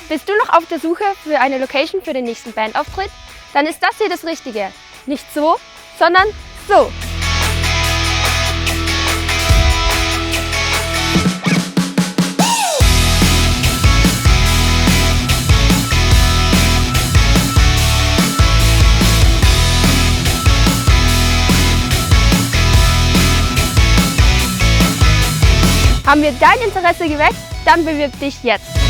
Bist du noch auf der Suche für eine Location für den nächsten Bandauftritt? Dann ist das hier das Richtige. Nicht so, sondern so. Haben wir dein Interesse geweckt? Dann bewirb dich jetzt!